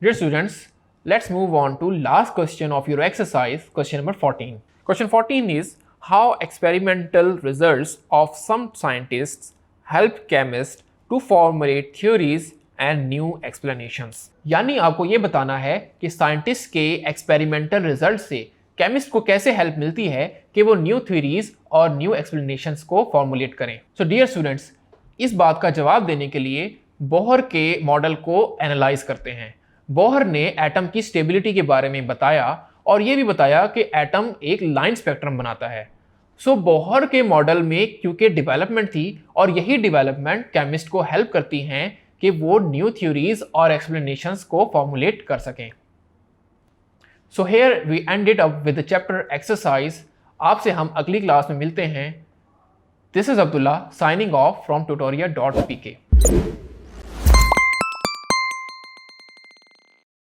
Dear students, let's move on to last question of your exercise, question number 14. Question 14 is how experimental results of some scientists help chemists to formulate theories and new explanations. यानी आपको ये बताना है कि scientist के experimental result से chemist को कैसे हेल्प मिलती है कि वो न्यू थ्योरीज और न्यू एक्सप्लेनेशंस को फॉर्मुलेट करें. सो डियर स्टूडेंट्स, इस बात का जवाब देने के लिए बोहर के मॉडल को एनालाइज करते हैं. बोहर ने एटम की स्टेबिलिटी के बारे में बताया और ये भी बताया कि एटम एक लाइन स्पेक्ट्रम बनाता है. सो बोहर के मॉडल में क्योंकि डेवलपमेंट थी और यही डेवलपमेंट केमिस्ट को हेल्प करती हैं कि वो न्यू थ्योरीज और एक्सप्लेनेशंस को फॉर्मुलेट कर सकें. So here we ended up with the chapter exercise. आपसे हम अगली क्लास में मिलते हैं. This is Abdullah signing off from tutoria.pk.